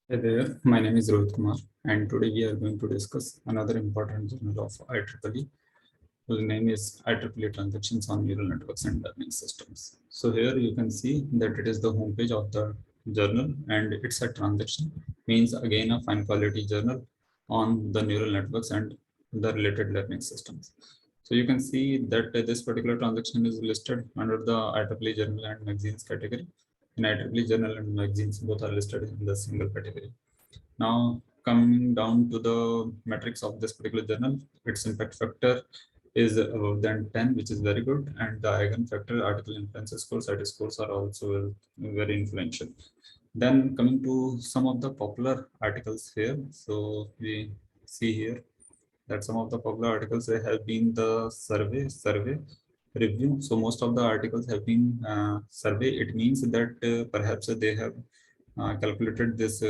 Hey there, my name is Rohit Kumar, and today we are going to discuss another important journal of IEEE, whose name is IEEE Transactions on Neural Networks and Learning Systems. So here you can see that it is the homepage of the journal, and it's a transaction, means again a fine quality journal on the neural networks and the related learning systems. So you can see that this particular transaction is listed under the IEEE Journal and Magazines category. In IEEE Journal and Magazines, both are listed in the single category. Now, coming down to the metrics of this particular journal, its impact factor is above than 10, which is very good. And the eigenfactor, article influence scores, IT scores are also very influential. Then coming to some of the popular articles here. So we see here that some of the popular articles they have been the survey review. So most of the articles have been survey. It means that perhaps they have calculated this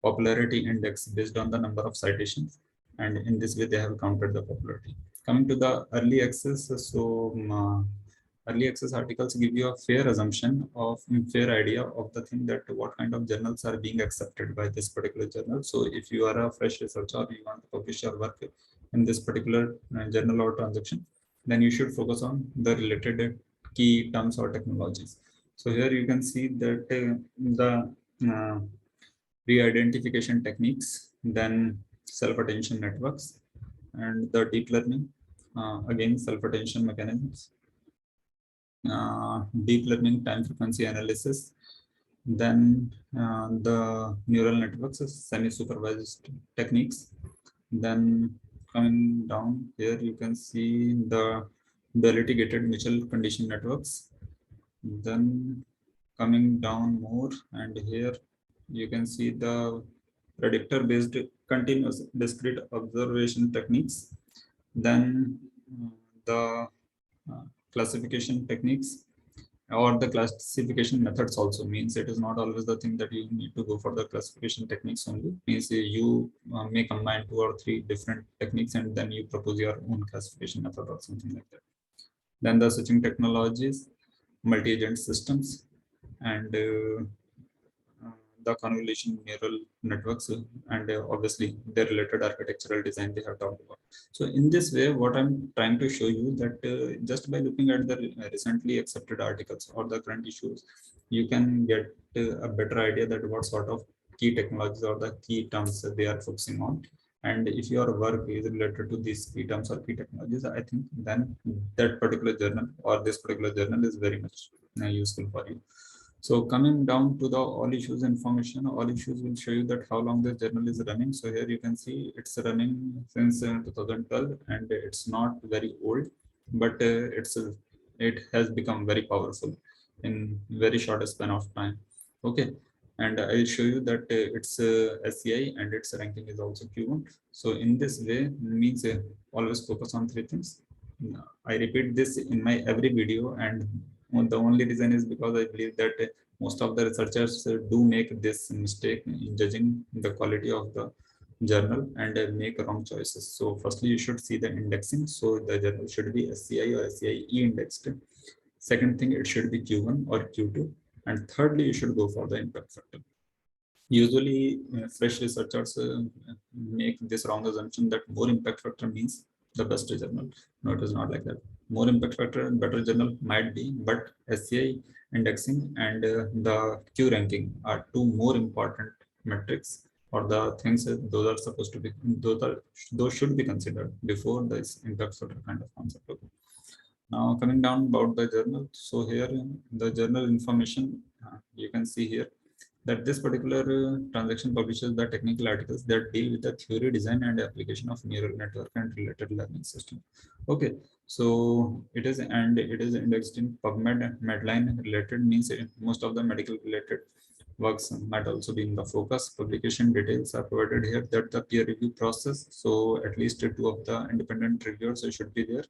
popularity index based on the number of citations, and in this way they have counted the popularity. Coming to the early access, so early access articles give you a fair assumption of fair idea of the thing that what kind of journals are being accepted by this particular journal. So if you are a fresh researcher, you want to publish your work in this particular journal or transaction, then you should focus on the related key terms or technologies. So here you can see that the re-identification techniques, then self-attention networks, and the deep learning, again self-attention mechanisms, deep learning time frequency analysis, then the neural networks, semi-supervised techniques. Then coming down here, you can see the duality gated mutual condition networks. Then coming down more, and here you can see the predictor based continuous discrete observation techniques. Then the classification techniques or the classification methods also, means it is not always the thing that you need to go for the classification techniques only, means you may combine two or three different techniques and then you propose your own classification method or something like that. Then the switching technologies, multi-agent systems, and the convolution neural networks, and obviously their related architectural design they have talked about. So in this way, what I'm trying to show you that just by looking at the recently accepted articles or the current issues, you can get a better idea that what sort of key technologies or the key terms that they are focusing on. And if your work is related to these key terms or key technologies, I think then that particular journal or this particular journal is very much useful for you. So coming down to the all issues information, all issues will show you that how long the journal is running. So here you can see it's running since 2012, and it's not very old, but it has become very powerful in very short span of time. Okay, and I'll show you that it's SCI and its ranking is also Q1. So in this way means always focus on three things. I repeat this in my every video, and the only reason is because I believe that most of the researchers do make this mistake in judging the quality of the journal and make wrong choices. So firstly, you should see the indexing. So the journal should be SCI or SCIE indexed. Second thing, it should be Q1 or Q2. And thirdly, you should go for the impact factor. Usually, fresh researchers make this wrong assumption that more impact factor means the best journal. No, it is not like that. More impact factor and better journal might be, but SCI indexing and the Q ranking are two more important metrics or the things that those are supposed to be, those should be considered before this impact factor kind of concept. Okay. Now coming down about the journal. So here the journal information, you can see here that this particular transaction publishes the technical articles that deal with the theory, design, and application of neural network and related learning system. Okay, so it is, and it is indexed in PubMed and Medline. Related means most of the medical related works might also be in the focus. Publication details are provided here, that the peer review process. So at least two of the independent reviewers should be there,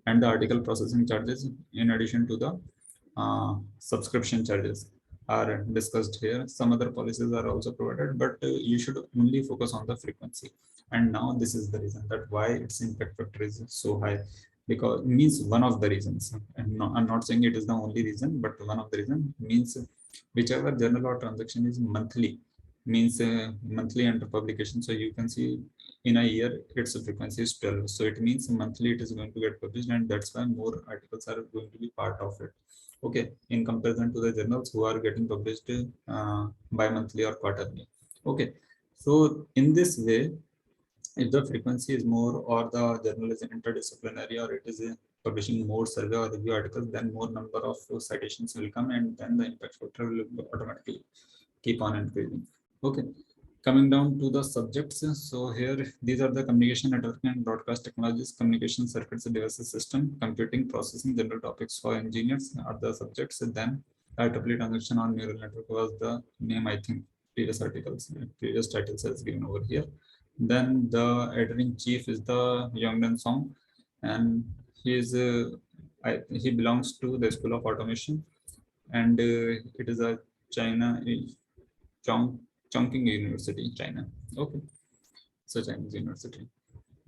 and the article processing charges in addition to the subscription charges are discussed here. Some other policies are also provided, but you should only focus on the frequency. And now this is the reason that why its impact factor is so high, because means one of the reasons. And no, I'm not saying it is the only reason, but one of the reason means whichever journal or transaction is monthly, means monthly under publication. So you can see in a year its frequency is 12. So it means monthly it is going to get published, and that's why more articles are going to be part of it. Okay, in comparison to the journals who are getting published bi-monthly or quarterly. Okay, so in this way, if the frequency is more or the journal is interdisciplinary or it is publishing more survey or review articles, then more number of citations will come, and then the impact factor will automatically keep on increasing. Okay, coming down to the subjects. So here these are the communication networking and broadcast technologies, communication circuits, devices, system, computing, processing, general topics for engineers are the subjects. Then IEEE transaction on neural network was the name, I think previous articles, previous titles has given over here. Then the editor-in-chief is the Yongdan Song, and he is he belongs to the School of Automation, and it is a China Chongqing University, China. Okay, so Chinese university.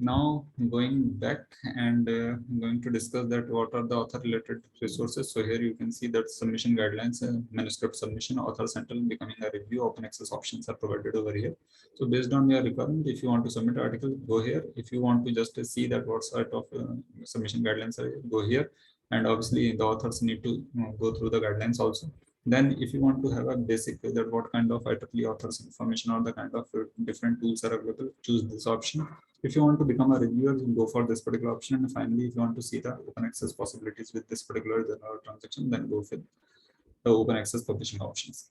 Now going back and going to discuss that what are the author related resources. So here you can see that submission guidelines, manuscript submission, author central, becoming a review, open access options are provided over here. So based on your requirement, if you want to submit an article, go here. If you want to just see that what sort of submission guidelines are, go here. And obviously the authors need to go through the guidelines also. Then if you want to have a basic that what kind of IEEE authors information or the kind of different tools are available, choose this option. If you want to become a reviewer, you go for this particular option. And finally, if you want to see the open access possibilities with this particular transaction, then go with the open access publishing options.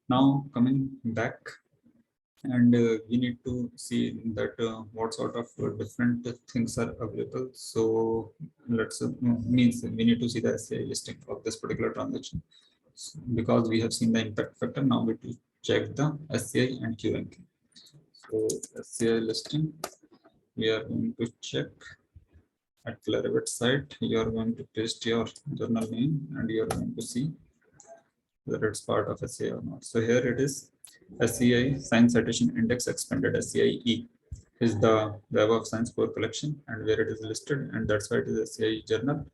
Now coming back, and we need to see that what sort of different things are available. So let's means we need to see the SCI listing of this particular transaction. Because we have seen the impact factor, now we to check the SCI and Q ranking. So SCI listing, we are going to check at Clarivate site. You are going to paste your journal name and you are going to see whether it's part of SCI or not. So here it is, SCI Science Citation Index Expanded, SCIE is the Web of Science core collection and where it is listed, and that's why it is SCI journal.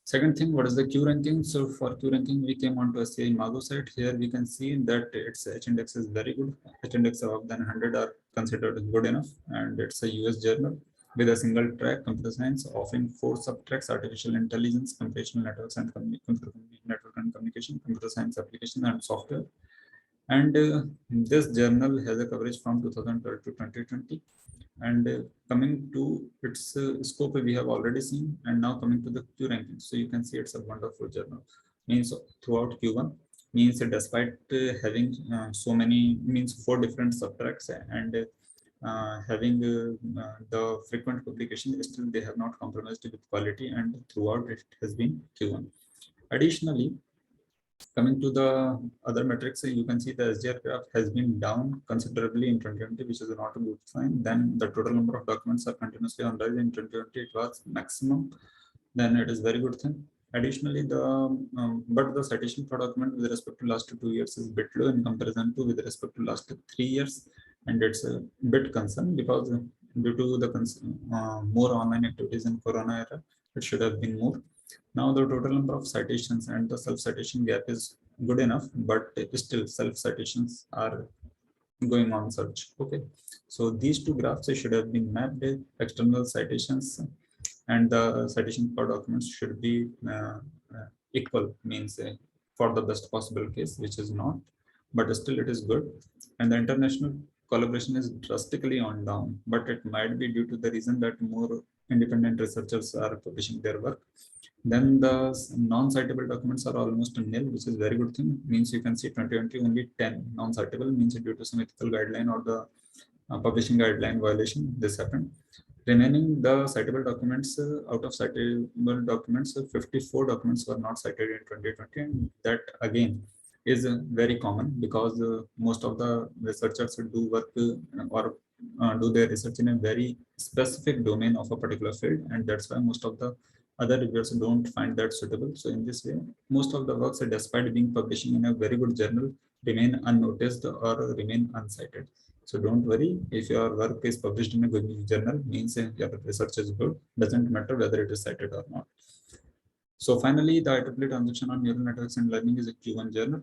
Second thing, what is the Q ranking? So for Q ranking, we came on to SCI Mago site. Here we can see that its H index is very good. H index above than 100 are considered good enough, and it's a US journal with a single track, computer science, offering 4 subtracks: artificial intelligence, computational networks and network and communication, computer science application and software. And this journal has a coverage from 2012 to 2020. And coming to its scope, we have already seen, and now coming to the Q ranking. So you can see it's a wonderful journal. Means throughout Q1, means despite having so many, means 4 different subtracks and having the frequent publication, still they have not compromised with quality, and throughout it has been Q1. Additionally, coming to the other metrics, you can see the SDR graph has been down considerably in 2020, which is not a good sign. Then the total number of documents are continuously on rise. In 2020, it was maximum. Then it is very good thing. Additionally, but the citation per document with respect to last 2 years is bit low in comparison to with respect to last 3 years, and it's a bit concern because due to the more online activities in Corona era, it should have been more. Now the total number of citations and the self-citation gap is good enough, but still self-citations are going on search. Okay, so these two graphs should have been mapped. External citations and the citation per documents should be equal, means for the best possible case, which is not, but still it is good. And the international collaboration is drastically on down, but it might be due to the reason that more independent researchers are publishing their work. Then the non-citable documents are almost nil, which is very good thing. Means you can see 2020 only 10 non-citable, means due to some ethical guideline or the publishing guideline violation, this happened. Remaining the citable documents, out of citable documents, 54 documents were not cited in 2020, and that again is very common because most of the researchers do work or do their research in a very specific domain of a particular field, and that's why most of the other reviewers don't find that suitable. So in this way, most of the works, despite being publishing in a very good journal, remain unnoticed or remain uncited. So don't worry, if your work is published in a good journal, means your research is good, doesn't matter whether it is cited or not. So finally, the IEEE transaction on neural networks and learning is a Q1 journal.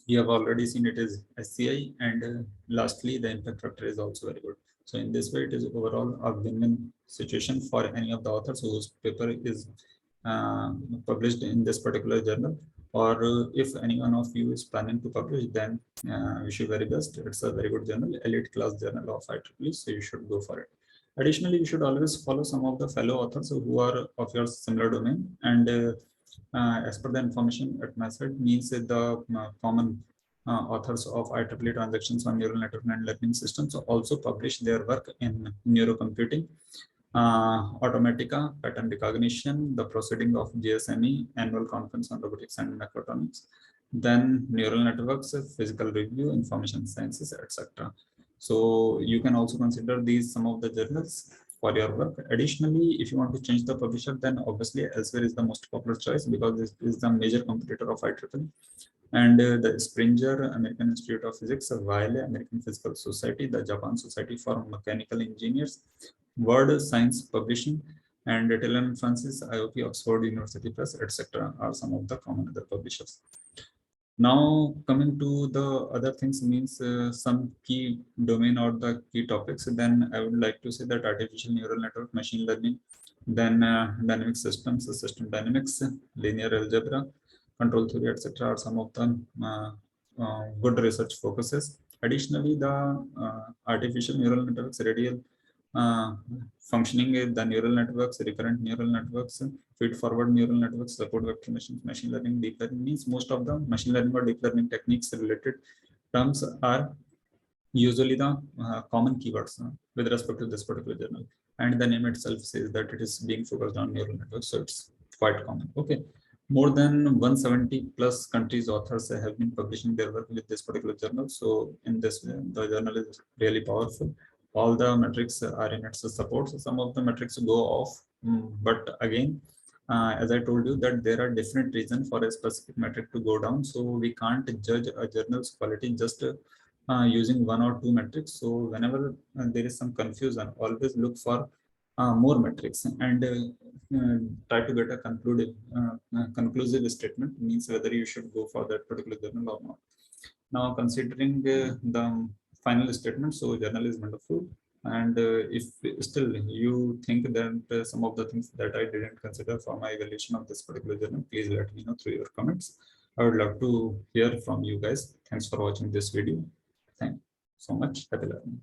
You have already seen it is SCI, and lastly, the impact factor is also very good. So in this way, it is overall a win-win situation for any of the authors whose paper is published in this particular journal, or if any one of you is planning to publish, then wish you very best. It's a very good journal, elite class journal of IEEE, so you should go for it. Additionally, you should always follow some of the fellow authors who are of your similar domain, and as per the information at my side, means that the common authors of IEEE Transactions on Neural Network and Learning Systems also publish their work in neurocomputing, Automatica, pattern recognition, the proceeding of GSME, annual conference on robotics and mechatronics, then neural networks, physical review, information sciences, etc. So you can also consider these some of the journals for your work. Additionally, if you want to change the publisher, then obviously Elsevier is the most popular choice because this is the major competitor of IEEE. And the Springer, American Institute of Physics, Wiley, American Physical Society, the Japan Society for Mechanical Engineers, Word Science Publishing, and Taylor and Francis, IOP, Oxford University Press, etc. are some of the common other publishers. Now coming to the other things, means some key domain or the key topics, then I would like to say that artificial neural network, machine learning, then dynamic systems, system dynamics, linear algebra, control theory, etc. are some of the good research focuses. Additionally, the artificial neural networks, radial uh, functioning, the neural networks, recurrent neural networks, feed-forward neural networks, support vector machines, machine learning, deep learning, means most of the machine learning or deep learning techniques related terms are usually the common keywords with respect to this particular journal. And the name itself says that it is being focused on neural networks, so it's quite common. Okay. More than 170 plus countries authors have been publishing their work with this particular journal. So in this way, the journal is really powerful. All the metrics are in its support. So some of the metrics go off, but again, as I told you that there are different reasons for a specific metric to go down. So we can't judge a journal's quality just using one or two metrics. So whenever there is some confusion, always look for more metrics and try to get a conclusive statement, means whether you should go for that particular journal or not. Now considering the final statement, so journal is wonderful. And if still you think that some of the things that I didn't consider for my evaluation of this particular journal, please let me know through your comments. I would love to hear from you guys. Thanks for watching this video. Thank you so much. Happy learning.